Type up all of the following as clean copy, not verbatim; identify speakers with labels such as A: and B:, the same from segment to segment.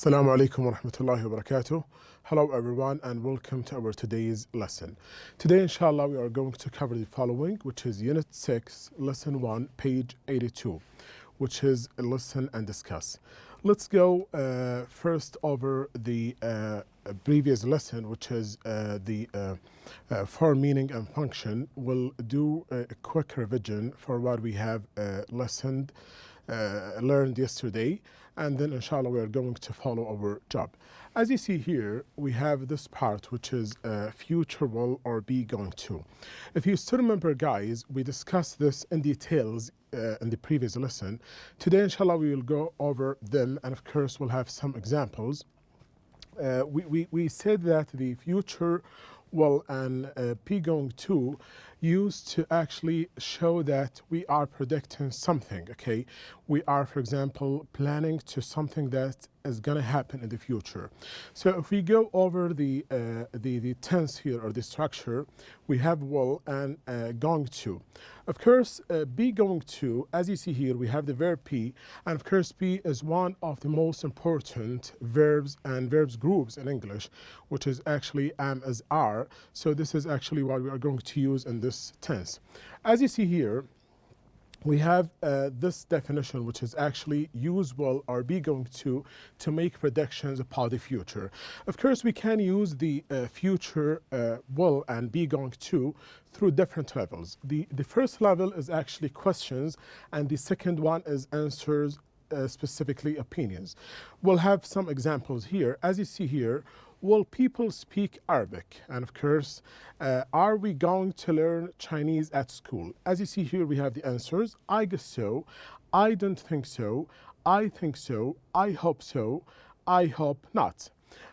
A: Assalamu alaikum wa rahmatullahi wa barakatuh. Hello everyone and welcome to our today's lesson. Today inshallah we are going to cover the following, which is Unit 6, Lesson 1, page 82, which is listen and discuss. Let's go first over the previous lesson, which is the form, meaning and function. We'll do a quick revision for what we have learned yesterday, and then inshallah we are going to follow our job. As you see here, we have this part which is future will or be going to. If you still remember, guys, we discussed this in details in the previous lesson. Today inshallah we will go over them, and of course we'll have some examples. We said that the future will and be going to used to actually show that we are predicting something, okay? We are, for example, planning to something that is going to happen in the future. So if we go over the tense here, or the structure, we have will and going to. Of course, be going to, as you see here, we have the verb be, and of course be is one of the most important verbs and verbs groups in English, which is actually am as are. So this is actually what we are going to use in this tense. As you see here, we have this definition, which is actually use will or be going to make predictions about the future. Of course, we can use the future will and be going to through different levels. The first level is actually questions, and the second one is answers, specifically opinions. We'll have some examples here. As you see here, will people speak Arabic? And of course, are we going to learn Chinese at school? As you see here, we have the answers. I guess so. I don't think so. I think so. I hope so. I hope not.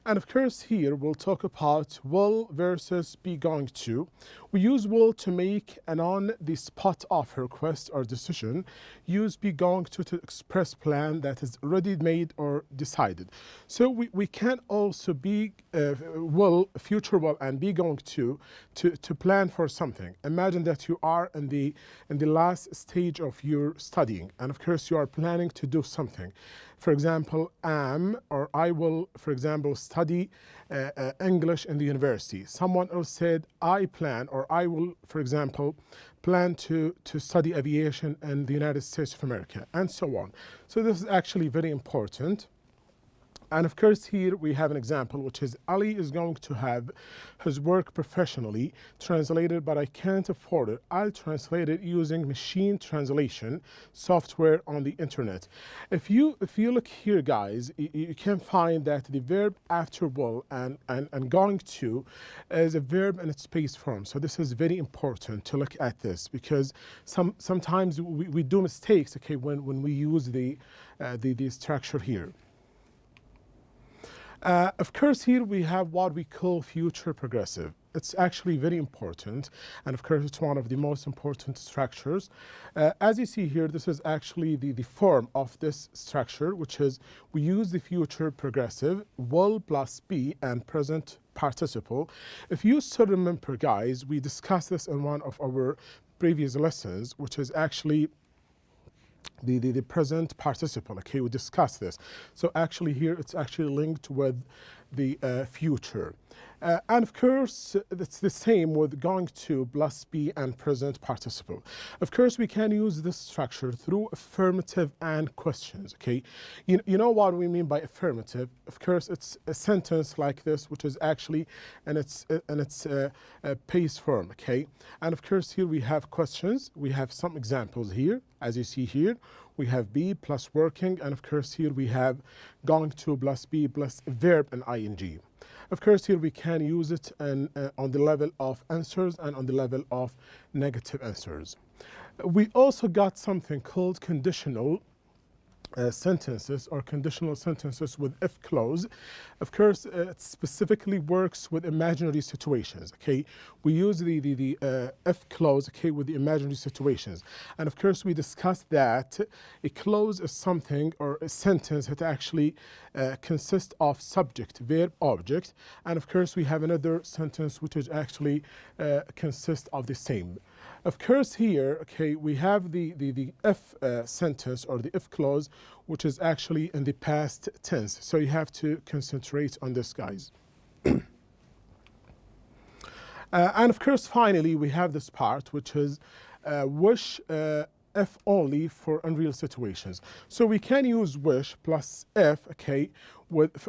A: And of course here we'll talk about will versus be going to. We use will to make an on the spot of request or decision. Use be going to express plan that is already made or decided. So we can also be will, future will and be going to plan for something. Imagine that you are in the last stage of your studying, and of course you are planning to do something. For example, am or I will, for example, study English in the university. Someone else said, I plan or I will, for example, plan to study aviation in the United States of America, and so on. So this is actually very important. And of course here we have an example, which is Ali is going to have his work professionally translated, but I can't afford it. I'll translate it using machine translation software on the internet. If you look here, guys, you can find that the verb after will and going to is a verb in its base form. So this is very important to look at this, because sometimes we do mistakes, okay, when we use the structure here. Of course, here we have what we call future progressive. It's actually very important, and of course it's one of the most important structures. As you see here, this is actually the form of this structure, which is we use the future progressive, will plus be and present participle. If you still remember, guys, we discussed this in one of our previous lessons, which is actually the present participle. Okay, we discussed this. So actually here it's actually linked with the future. And of course it's the same with going to plus be and present participle. Of course we can use this structure through affirmative and questions. Okay, you know what we mean by affirmative. Of course it's a sentence like this, which is actually in its base form. Okay, and of course here we have questions. We have some examples here. As you see here, we have be plus working, and of course here we have going to plus be plus verb and ing. Of course here we can use it on the level of answers and on the level of negative answers. We also got something called conditional sentences or conditional sentences with if clause. Of course, it specifically works with imaginary situations. Okay, we use the if clause, okay, with the imaginary situations. And of course, we discussed that a clause is something or a sentence that actually consists of subject, verb, object. And of course, we have another sentence which is actually consists of the same. Of course, here, okay, we have the if sentence or the if clause, which is actually in the past tense. So you have to concentrate on this, guys. And of course, finally, we have this part, which is wish if only for unreal situations. So we can use wish plus if, okay,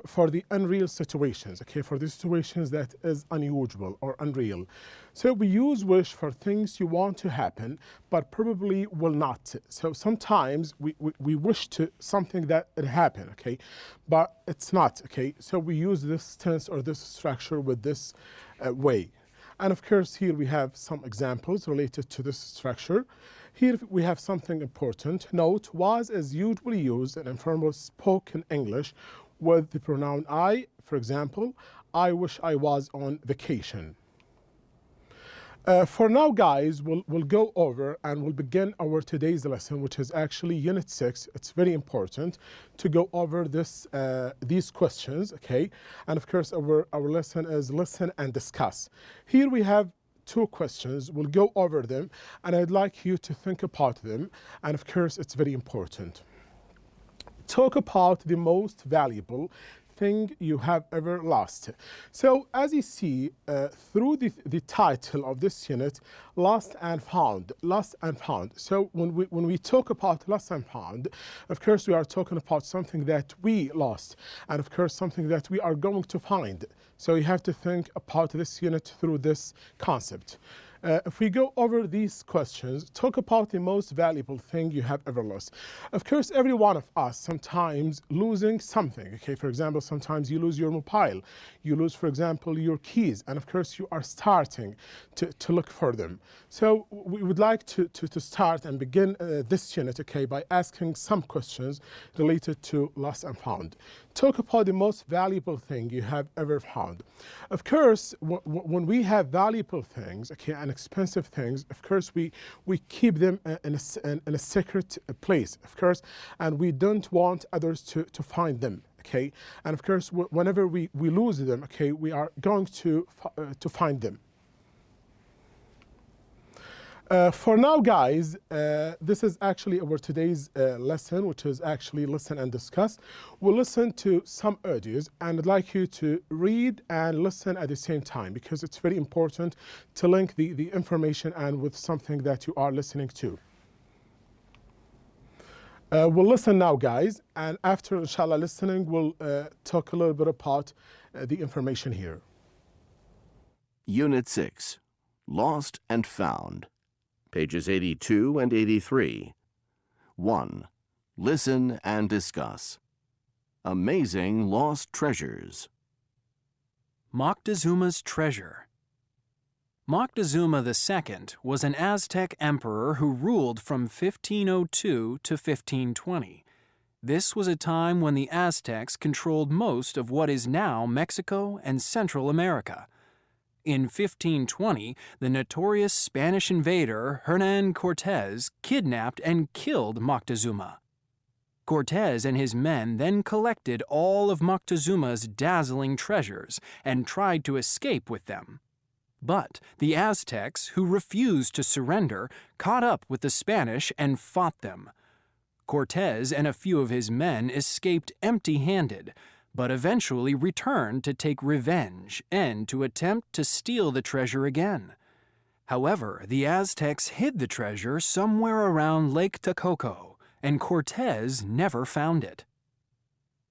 A: for the unreal situations, okay, for the situations that is unusual or unreal. So we use wish for things you want to happen, but probably will not. So sometimes we wish to something that it happen, okay, but it's not, okay. So we use this tense or this structure with this way. And of course, here we have some examples related to this structure. Here we have something important. Note, was is usually used in informal spoken English with the pronoun I. For example, I wish I was on vacation. For now, guys, we'll go over and we'll begin our today's lesson, which is actually Unit 6. It's very important to go over these questions, okay? And of course, our lesson is listen and discuss. Here we have 2 questions. We'll go over them, and I'd like you to think about them. And of course, it's very important. Talk about the most valuable thing you have ever lost. So as you see through the title of this unit, lost and found. So when we talk about lost and found, of course we are talking about something that we lost, and of course something that we are going to find. So you have to think about this unit through this concept. If we go over these questions, talk about the most valuable thing you have ever lost. Of course, every one of us sometimes losing something. Okay, for example, sometimes you lose your mobile. You lose, for example, your keys. And of course, you are starting to look for them. So we would like to start and begin this unit, okay, by asking some questions related to lost and found. Talk about the most valuable thing you have ever found. Of course, when we have valuable things, okay, and expensive things, of course, we keep them in a secret place, of course, and we don't want others to find them, okay? And of course, whenever we lose them, okay, we are going to find them. For now, guys, this is actually our today's lesson, which is actually listen and discuss. We'll listen to some audios, and I'd like you to read and listen at the same time, because it's very important to link the information and with something that you are listening to. We'll listen now, guys, and after, inshallah, listening, we'll talk a little bit about the information here.
B: Unit 6, Lost and Found. Pages 82 and 83. 1. Listen and discuss. Amazing lost treasures.
C: Moctezuma's treasure. Moctezuma II was an Aztec emperor who ruled from 1502 to 1520. This was a time when the Aztecs controlled most of what is now Mexico and Central America. In 1520, the notorious Spanish invader Hernán Cortés kidnapped and killed Moctezuma. Cortés and his men then collected all of Moctezuma's dazzling treasures and tried to escape with them. But the Aztecs, who refused to surrender, caught up with the Spanish and fought them. Cortés and a few of his men escaped empty-handed, but eventually returned to take revenge and to attempt to steal the treasure again. However, the Aztecs hid the treasure somewhere around Lake Texcoco, and Cortés never found it.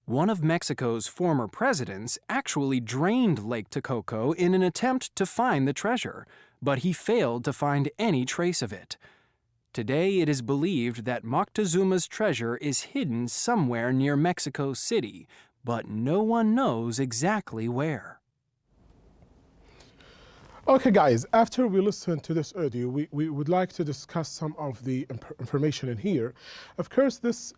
C: One of Mexico's former presidents actually drained Lake Texcoco in an attempt to find the treasure, but he failed to find any trace of it. Today, it is believed that Moctezuma's treasure is hidden somewhere near Mexico City, but no one knows exactly where.
A: Okay, guys, after we listen to this audio, we would like to discuss some of the information in here. Of course, this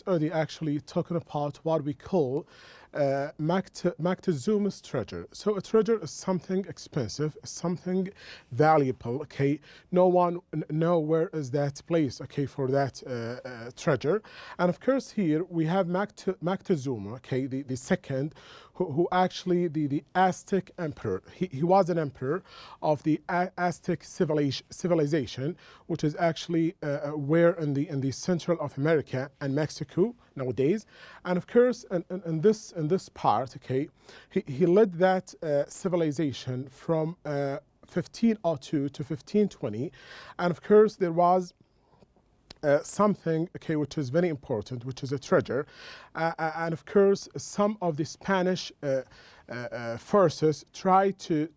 A: audio actually talking about what we call Moctezuma's treasure. So a treasure is something expensive, something valuable. Okay, no one know where is that place. Okay, for that treasure, and of course here we have Moctezuma. Okay, the second, who actually the Aztec emperor. He was an emperor of the Aztec civilization, which is actually where in the central of America and Mexico nowadays. And of course, in this part, okay, he led that civilization from 1502 to 1520, and of course there was something, okay, which is very important, which is a treasure, and of course some of the Spanish forces try to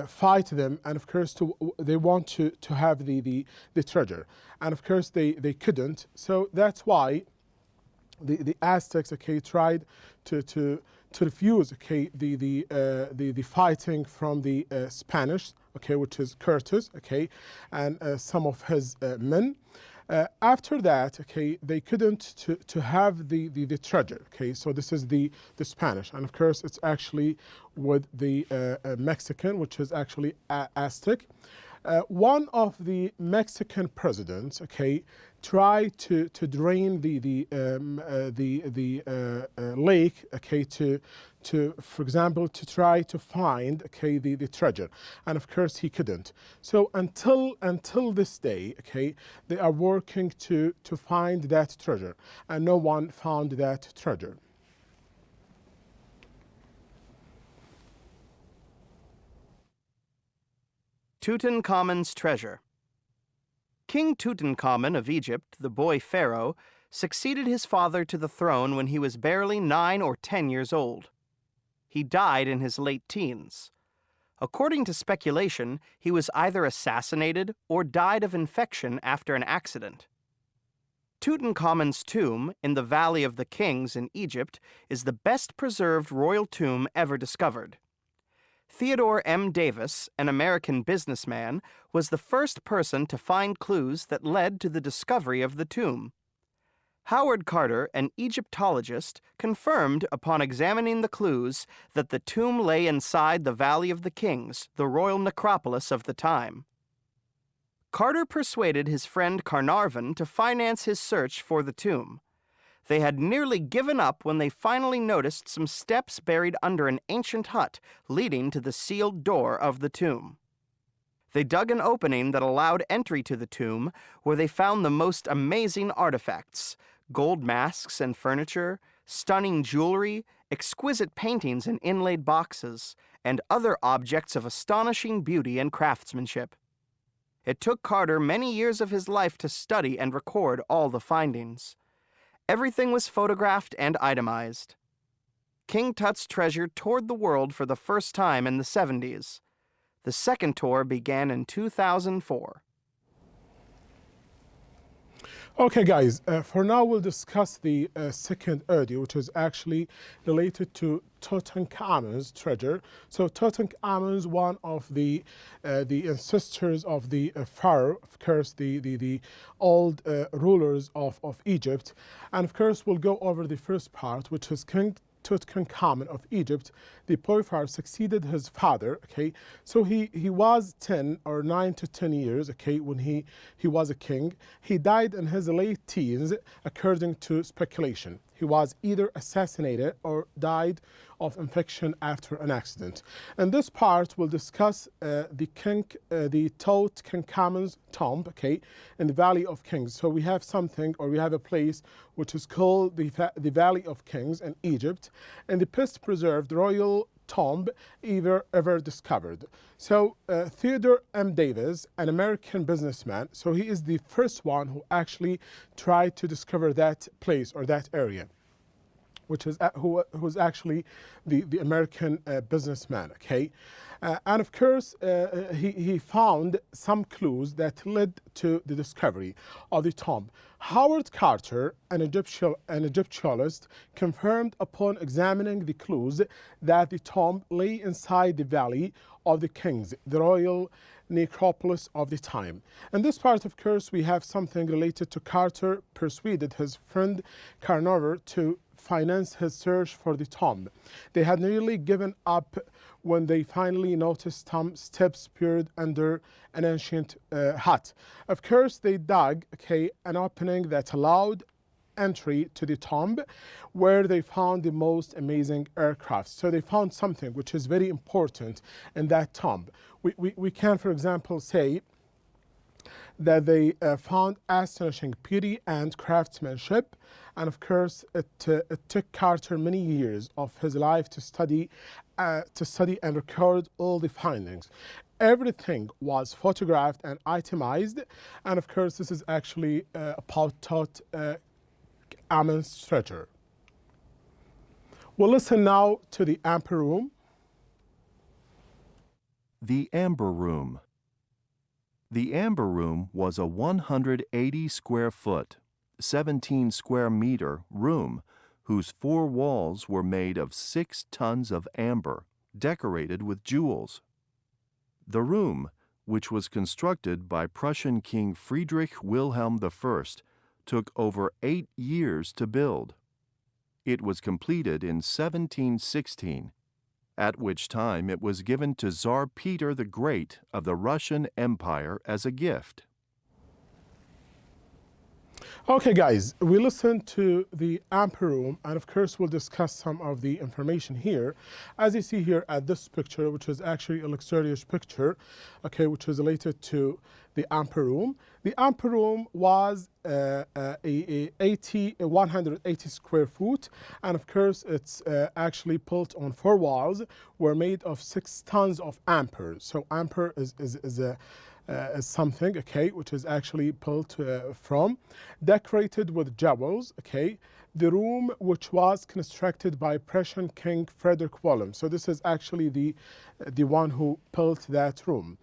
A: fight them, and of course they want to have the treasure, and of course they couldn't. So that's why the Aztecs, okay, tried to refuse, okay, the fighting from the Spanish, okay, which is Curtis, okay, and some of his men. After that, okay, they couldn't to have the treasure, okay. So this is the Spanish, and of course it's actually with the Mexican, which is actually Aztec. One of the Mexican presidents, okay, tried to drain the lake, okay, to for example to try to find, okay, the treasure, and of course he couldn't. So until this day, okay, they are working to find that treasure, and no one found that treasure.
D: Tutankhamun's treasure. King Tutankhamun of Egypt, the boy pharaoh, succeeded his father to the throne when he was barely 9 or 10 years old. He died in his late teens. According to speculation, he was either assassinated or died of infection after an accident. Tutankhamun's tomb in the Valley of the Kings in Egypt is the best preserved royal tomb ever discovered. Theodore M. Davis, an American businessman, was the first person to find clues that led to the discovery of the tomb. Howard Carter, an Egyptologist, confirmed upon examining the clues that the tomb lay inside the Valley of the Kings, the royal necropolis of the time. Carter persuaded his friend Carnarvon to finance his search for the tomb. They had nearly given up when they finally noticed some steps buried under an ancient hut leading to the sealed door of the tomb. They dug an opening that allowed entry to the tomb, where they found the most amazing artifacts: gold masks and furniture, stunning jewelry, exquisite paintings in inlaid boxes, and other objects of astonishing beauty and craftsmanship. It took Carter many years of his life to study and record all the findings. Everything was photographed and itemized. King Tut's treasure toured the world for the first time in the 70s. The second tour began in 2004.
A: Okay, guys, for now we'll discuss the second audio, which is actually related to Tutankhamun's treasure. So Tutankhamun is one of the ancestors of the pharaoh, of course, the old rulers of Egypt. And of course, we'll go over the first part, which is King Tutankhamun of Egypt. The boy pharaoh succeeded his father, okay. So he was 10 or 9 to 10 years, okay, when he was a king. He died in his late teens, according to speculation. He was either assassinated or died of infection after an accident. In this part, we'll discuss the Tutankhamun's tomb, okay, in the Valley of Kings. So we have something, or we have a place which is called the Valley of Kings in Egypt, and the best preserved royal tomb ever discovered. So Theodore M. Davis, an American businessman, so he is the first one who actually tried to discover that place or that area, which is who's actually the American businessman, okay. And of course, he found some clues that led to the discovery of the tomb. Howard Carter, an Egyptologist, confirmed upon examining the clues that the tomb lay inside the Valley of the Kings, the royal necropolis of the time. In this part, of course, we have something related to Carter persuaded his friend Carnarvon to finance his search for the tomb. They had nearly given up when they finally noticed some steps buried under an ancient hut. Of course, they dug an opening that allowed entry to the tomb, where they found the most amazing aircraft. So they found something which is very important in that tomb. We can, for example, say that they found astonishing beauty and craftsmanship, and of course it took Carter many years of his life to study and record all the findings. Everything was photographed and itemized, and of course this is actually about Ammon's treasure. We'll listen now to the Amber Room.
E: The Amber Room. The Amber Room was a 180 square foot, 17 square meter room whose 4 walls were made of 6 tons of amber, decorated with jewels. The room, which was constructed by Prussian King Friedrich Wilhelm I, took over 8 years to build. It was completed in 1716, at which time it was given to Tsar Peter the Great of the Russian Empire as a gift.
A: Okay, guys, we listened to the Amber Room, and of course we'll discuss some of the information here. As you see here at this picture, which is actually a luxurious picture, which is related to the Amber Room. The Amber Room was 180 square foot, and of course it's actually built on 4 walls, were made of 6 tons of amber. So amber is something, which is actually built from, decorated with jewels, the room which was constructed by Prussian King Friedrich Wilhelm. So this is actually the one who built that room.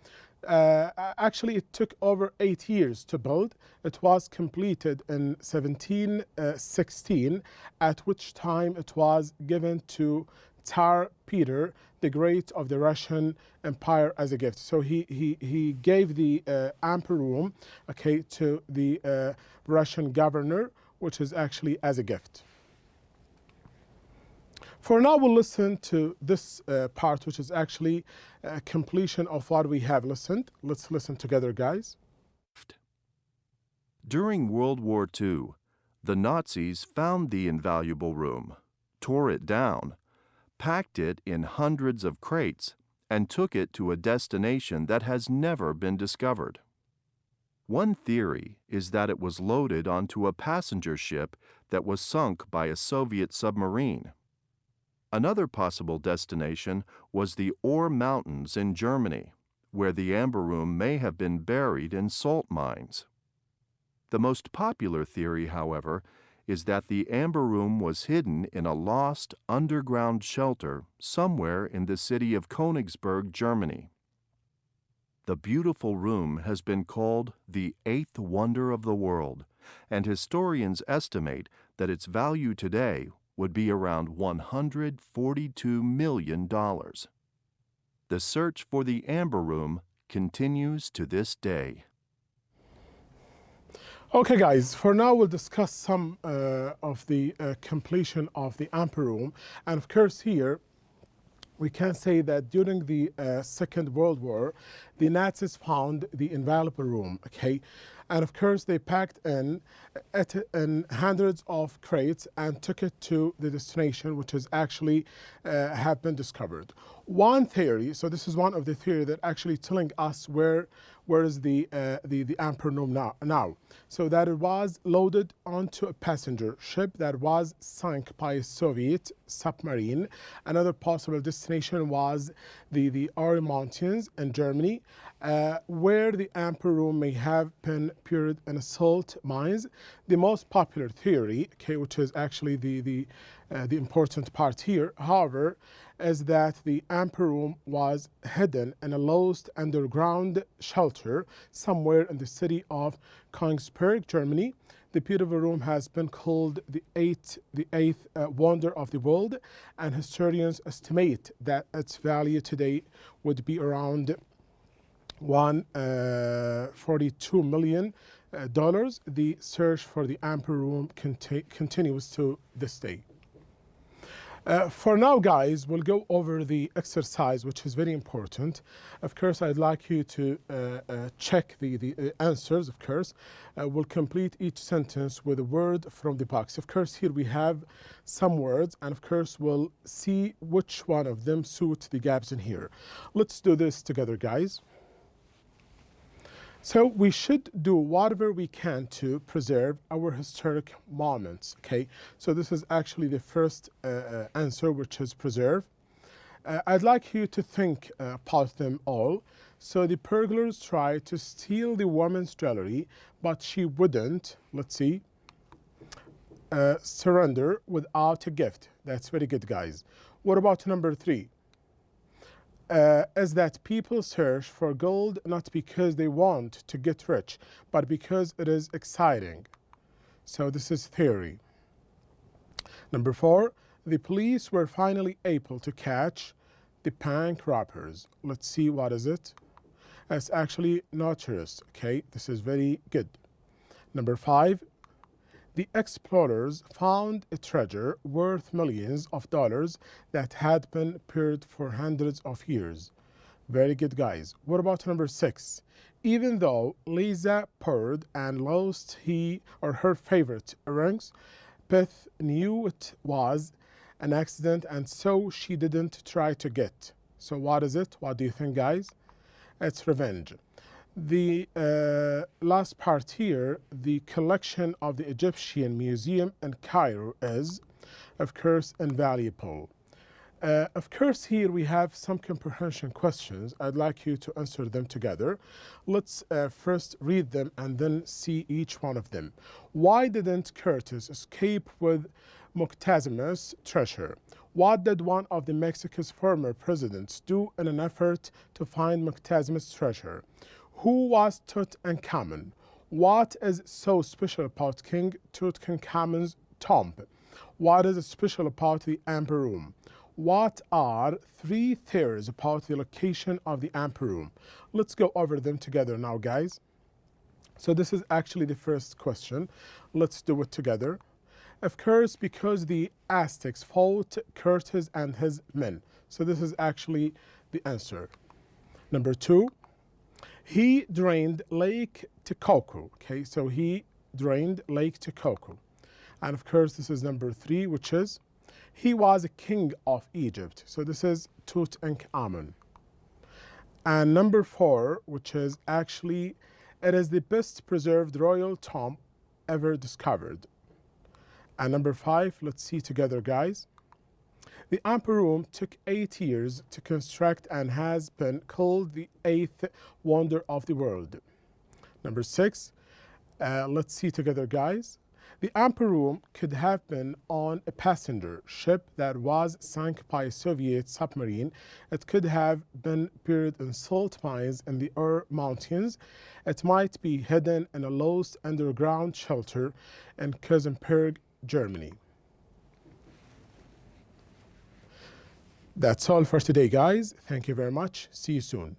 A: Actually, it took over 8 years to build. It was completed in 1716, at which time it was given to Tsar Peter the Great of the Russian Empire as a gift. So he gave the Amber Room, to the Russian governor, which is actually as a gift. For now, we'll listen to this part, which is actually a completion of what we have listened. Let's listen together, guys.
E: During World War II, the Nazis found the invaluable room, tore it down, packed it in hundreds of crates, and took it to a destination that has never been discovered. One theory is that it was loaded onto a passenger ship that was sunk by a Soviet submarine. Another possible destination was the Ore Mountains in Germany, where the Amber Room may have been buried in salt mines. The most popular theory, however, is that the Amber Room was hidden in a lost underground shelter somewhere in the city of Königsberg, Germany. The beautiful room has been called the 8th wonder of the world, and historians estimate that its value today would be around $142 million. The search for the Amber Room continues to this day.
A: Okay, guys, for now we'll discuss some of the completion of the Amber Room. And of course here, we can say that during the Second World War, the Nazis found the invaluable room, and of course they packed in hundreds of crates and took it to the destination, which is actually have been discovered. One theory, so this is one of the theory that actually telling us where is the Amber Room now. So that it was loaded onto a passenger ship that was sunk by a Soviet submarine. Another possible destination was the Ore Mountains in Germany, where the Amber Room may have been buried in salt mines. The most popular theory, which is actually the important part here, however, is that the Amber Room was hidden in a lost underground shelter somewhere in the city of Königsberg, Germany. The beautiful room has been called the eighth wonder of the world, and historians estimate that its value today would be around $142 million. The search for the Amber Room continues to this day. For now, guys, we'll go over the exercise, which is very important. Of course, I'd like you to check the answers, of course. We'll complete each sentence with a word from the box. Of course, here we have some words, and of course, we'll see which one of them suit the gaps in here. Let's do this together, guys. So we should do whatever we can to preserve our historic moments, okay? So this is actually the first answer, which is preserve. I'd like you to think about them all. So the burglars tried to steal the woman's jewelry, but she wouldn't, let's see, surrender without a gift. That's very good, guys. What about number 3? Is that people search for gold not because they want to get rich, but because it is exciting. So this is theory. Number 4, the police were finally able to catch the bank robbers. Let's see, what is it? It's actually notorious, okay? This is very good. Number 5, the explorers found a treasure worth millions of dollars that had been buried for hundreds of years. Very good, guys. What about number 6? Even though Lisa poured and lost her favorite earrings, Beth knew it was an accident, and so she didn't try to get. So what is it? What do you think, guys? It's revenge. The last part here, the collection of the Egyptian Museum in Cairo is, of course, invaluable. Of course, here we have some comprehension questions. I'd like you to answer them together. Let's first read them and then see each one of them. Why didn't Curtis escape with Moctezum's treasure? What did one of the Mexico's former presidents do in an effort to find Moctezum's treasure? Who was Tutankhamun? What is so special about King Tutankhamun's tomb? What is special about the Amber Room? What are 3 theories about the location of the Amber Room? Let's go over them together now, guys. So this is actually the first question. Let's do it together. Of course, because the Aztecs fought Curtis and his men. So this is actually the answer. Number 2. He drained Lake Texcoco. Okay, so he drained Lake Texcoco. And of course, this is number 3, which is he was a king of Egypt. So this is Tutankhamun. And number 4, which is actually, it is the best preserved royal tomb ever discovered. And number 5, let's see together, guys. The Amber Room took 8 years to construct and has been called the 8th wonder of the world. Number 6, let's see together, guys. The Amber Room could have been on a passenger ship that was sunk by a Soviet submarine. It could have been buried in salt mines in the Ur Mountains. It might be hidden in a lost underground shelter in Kaiserberg, Germany. That's all for today, guys. Thank you very much. See you soon.